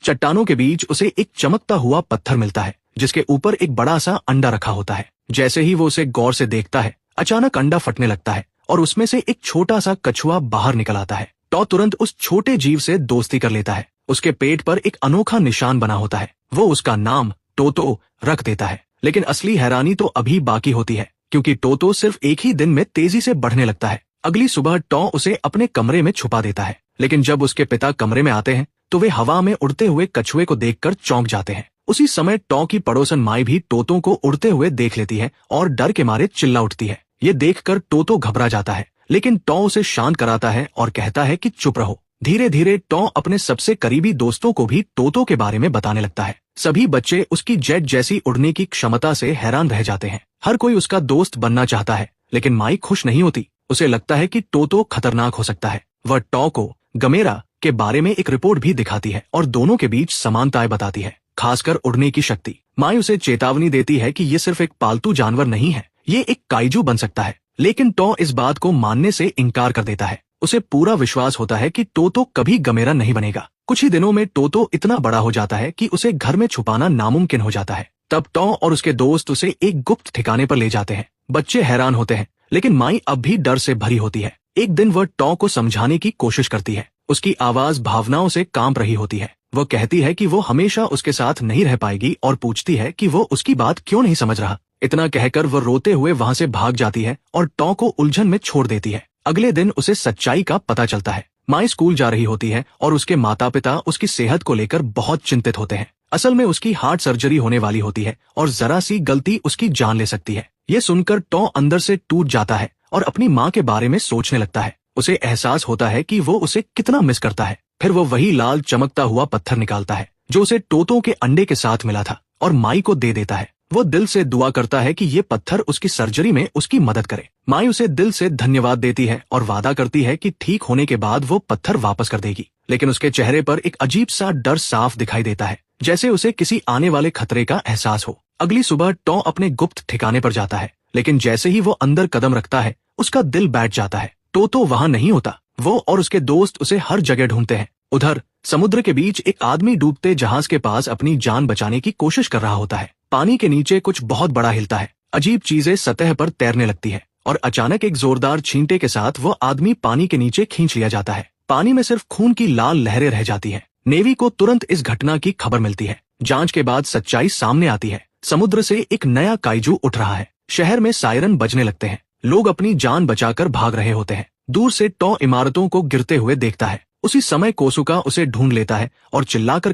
चट्टानों के बीच उसे एक चमकता हुआ पत्थर मिलता है जिसके ऊपर एक बड़ा सा अंडा रखा होता है। जैसे ही वो उसे गौर से देखता है, अचानक अंडा फटने लगता है और उसमें से एक छोटा सा कछुआ बाहर निकल आता है। टॉ तुरंत उस छोटे जीव से दोस्ती कर लेता है। उसके पेट पर एक अनोखा निशान बना होता है। वो उसका नाम टोतो रख देता है। लेकिन असली हैरानी तो अभी बाकी होती है, क्योंकि टोतो सिर्फ एक ही दिन में तेजी से बढ़ने लगता है। अगली सुबह टॉ उसे अपने कमरे में छुपा देता है, लेकिन जब उसके पिता कमरे में आते हैं तो वे हवा में उड़ते हुए कछुए को देखकर चौंक जाते हैं। उसी समय टॉ की पड़ोसन माई भी टोतो को उड़ते हुए देख लेती है और डर के मारे चिल्ला उठती है। ये देखकर टोतो घबरा जाता है, लेकिन टॉ उसे शांत कराता है और कहता है कि चुप रहो। धीरे धीरे टॉ अपने सबसे करीबी दोस्तों को भी टोतो के बारे में बताने लगता है। सभी बच्चे उसकी जेट जैसी उड़ने की क्षमता से हैरान रह जाते हैं। हर कोई उसका दोस्त बनना चाहता है, लेकिन माई खुश नहीं होती। उसे लगता है कि टोतो खतरनाक हो सकता है। वह टॉ को गमेरा के बारे में एक रिपोर्ट भी दिखाती है और दोनों के बीच समानताएं बताती है, खासकर उड़ने की शक्ति। माई उसे चेतावनी देती है कि ये सिर्फ एक पालतू जानवर नहीं है, ये एक काइजू बन सकता है। लेकिन टॉ इस बात को मानने से इनकार कर देता है। उसे पूरा विश्वास होता है कि टोतो कभी गमेरा नहीं बनेगा। कुछ ही दिनों में टोतो इतना बड़ा हो जाता है कि उसे घर में छुपाना नामुमकिन हो जाता है। तब टॉ और उसके दोस्त उसे एक गुप्त ठिकाने पर ले जाते हैं। बच्चे हैरान होते हैं, लेकिन माई अब भी डर से भरी होती है। एक दिन वह टॉ को समझाने की कोशिश करती है। उसकी आवाज भावनाओं से कांप रही होती है। वो कहती है कि वो हमेशा उसके साथ नहीं रह पाएगी और पूछती है कि वो उसकी बात क्यों नहीं समझ रहा। इतना कहकर वो रोते हुए वहां से भाग जाती है और टॉ को उलझन में छोड़ देती है। अगले दिन उसे सच्चाई का पता चलता है। माई स्कूल जा रही होती है और उसके माता पिता उसकी सेहत को लेकर बहुत चिंतित होते हैं। असल में उसकी हार्ट सर्जरी होने वाली होती है और जरा सी गलती उसकी जान ले सकती है। ये सुनकर टॉ अंदर से टूट जाता है और अपनी माँ के बारे में सोचने लगता है। उसे एहसास होता है कि वो उसे कितना मिस करता है। फिर वो वही लाल चमकता हुआ पत्थर निकालता है जो उसे टोतो के अंडे के साथ मिला था और माई को दे देता है। वो दिल से दुआ करता है कि ये पत्थर उसकी सर्जरी में उसकी मदद करे। माई उसे दिल से धन्यवाद देती है और वादा करती है कि ठीक होने के बाद वो पत्थर वापस कर देगी। लेकिन उसके चेहरे पर एक अजीब सा डर साफ दिखाई देता है, जैसे उसे किसी आने वाले खतरे का एहसास हो। अगली सुबह टॉ अपने गुप्त ठिकाने पर जाता है, लेकिन जैसे ही वो अंदर कदम रखता है उसका दिल बैठ जाता है। टोतो वहां नहीं होता। वो और उसके दोस्त उसे हर जगह ढूंढते हैं। उधर समुद्र के बीच एक आदमी डूबते जहाज के पास अपनी जान बचाने की कोशिश कर रहा होता है। पानी के नीचे कुछ बहुत बड़ा हिलता है। अजीब चीजें सतह पर तैरने लगती है और अचानक एक जोरदार छींटे के साथ वो आदमी पानी के नीचे खींच लिया जाता है। पानी में सिर्फ खून की लाल लहरें रह जाती हैं। नेवी को तुरंत इस घटना की खबर मिलती है। जांच के बाद सच्चाई सामने आती है। समुद्र से एक नया काइजू उठ रहा है। शहर में सायरन बजने लगते हैं। लोग अपनी जान बचाकर भाग रहे होते हैं। दूर से टॉ इमारतों को गिरते हुए देखता है। उसी समय कोसुका उसे ढूंढ लेता है और चिल्लाकर